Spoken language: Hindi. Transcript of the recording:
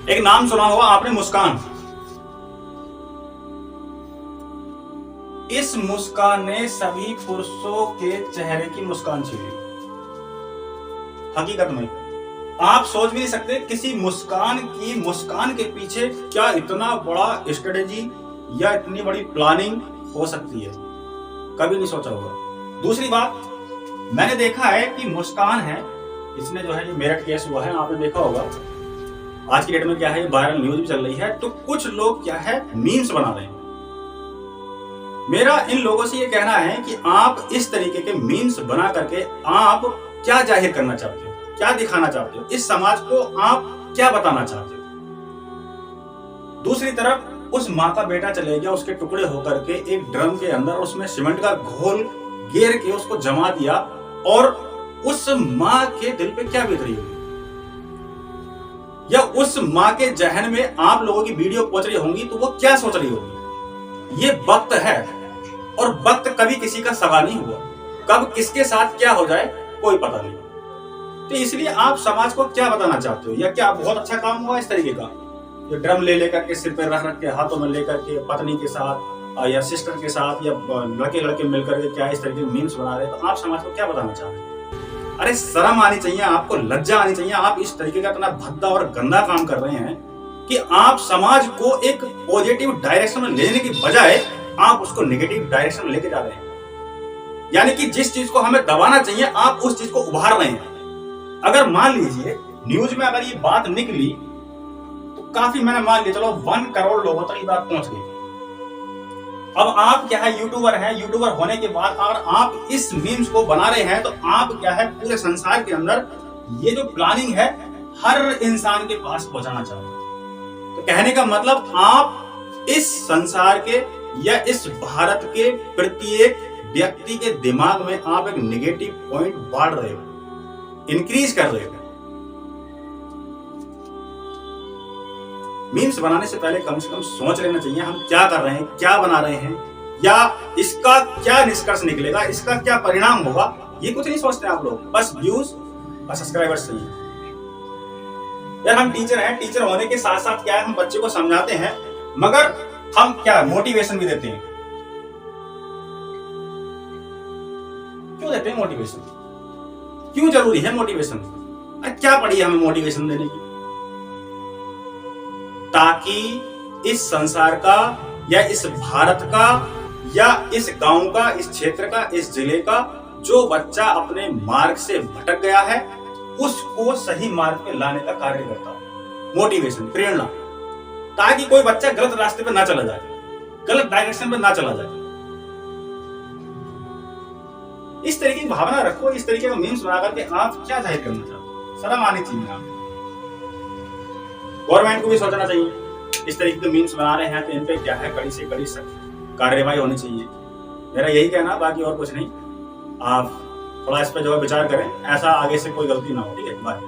एक नाम सुना होगा आपने, मुस्कान। इस मुस्कान ने सभी पुरुषों के चेहरे की मुस्कान छीनी। हकीकत में आप सोच भी नहीं सकते किसी मुस्कान के पीछे क्या इतना बड़ा स्ट्रेटेजी या इतनी बड़ी प्लानिंग हो सकती है, कभी नहीं सोचा होगा। दूसरी बात, मैंने देखा है कि मुस्कान है, इसने जो है ये मेरठ केस हुआ है, आपने देखा होगा। आज की डेट में क्या है, वायरल न्यूज भी चल रही है, तो कुछ लोग क्या है मीम्स बना रहे हैं। मेरा इन लोगों से ये कहना है कि आप इस तरीके के मीम्स बना करके आप क्या जाहिर करना चाहते हो, क्या दिखाना चाहते हो, इस समाज को आप क्या बताना चाहते हो। दूसरी तरफ उस माँ का बेटा चले गया, उसके टुकड़े होकर के एक ड्रम के अंदर उसमें सीमेंट का घोल घेर के उसको जमा दिया, और उस माँ के दिल पे क्या बीत रही होगी, या उस माँ के जहन में आप लोगों की वीडियो पहुंच रही होंगी तो वो क्या सोच रही होगी। ये वक्त है, और वक्त कभी किसी का सगा नहीं हुआ, कब किसके साथ क्या हो जाए कोई पता नहीं। तो इसलिए आप समाज को क्या बताना चाहते हो, या क्या बहुत अच्छा काम हुआ इस तरीके का, ये ड्रम ले लेकर के सिर पे रख रख के हाथों में लेकर के पत्नी के साथ या सिस्टर के साथ या लड़के लड़के मिलकर के क्या इस तरीके के मीम्स बना रहे हैं, तो आप समाज को क्या बताना चाहते हैं। अरे शर्म आनी चाहिए आपको, लज्जा आनी चाहिए। आप इस तरीके का इतना भद्दा और गंदा काम कर रहे हैं कि आप समाज को एक पॉजिटिव डायरेक्शन में लेने की बजाय आप उसको नेगेटिव डायरेक्शन में लेके जा रहे हैं। यानी कि जिस चीज को हमें दबाना चाहिए आप उस चीज को उभार रहे हैं। अगर मान लीजिए न्यूज में अगर ये बात निकली तो काफी, मैंने मान लिया चलो 1 करोड़ लोगों तक ये बात पहुंच गई। अब आप क्या है यूट्यूबर हैं, यूट्यूबर होने के बाद अगर आप इस मीम्स को बना रहे हैं तो आप क्या है पूरे संसार के अंदर ये जो प्लानिंग है हर इंसान के पास पहुंचाना चाहते हैं। तो कहने का मतलब आप इस संसार के या इस भारत के प्रत्येक व्यक्ति के दिमाग में आप एक नेगेटिव पॉइंट बांट रहे हो, इंक्रीज कर रहे हो। मीम्स बनाने से पहले कम से कम सोच लेना चाहिए हम क्या कर रहे हैं, क्या बना रहे हैं, या इसका क्या निष्कर्ष निकलेगा, इसका क्या परिणाम होगा। ये कुछ नहीं सोचते आप लोग, बस व्यूज और सब्सक्राइबर्स चाहिए। यार हम टीचर हैं, टीचर होने के साथ साथ क्या है हम बच्चे को समझाते हैं, मगर हम क्या मोटिवेशन भी देते हैं। क्यों देते हैं मोटिवेशन, क्यों जरूरी है मोटिवेशन, क्या पड़ी है हमें मोटिवेशन देने की। ताकि इस संसार का या इस भारत का या इस गांव का, इस क्षेत्र का, इस जिले का जो बच्चा अपने मार्ग से भटक गया है उसको सही मार्ग पे लाने का कार्य करता है मोटिवेशन, प्रेरणा। ताकि कोई बच्चा गलत रास्ते पे ना चला जाए, गलत डायरेक्शन पे ना चला जाए। इस तरीके की भावना रखो, इस तरीके का मीम्स बना करके आप क्या जाहिर करना चाहते हो, शर्म आनी चाहिए आप। गवर्नमेंट को भी सोचना चाहिए, इस तरीके के मीम्स बना रहे हैं तो इन पे क्या है कड़ी से कड़ी सख्त कार्रवाई होनी चाहिए। मेरा यही कहना, बाकी और कुछ नहीं। आप थोड़ा इस पे जो है विचार करें, ऐसा आगे से कोई गलती ना हो। ठीक है, बाय।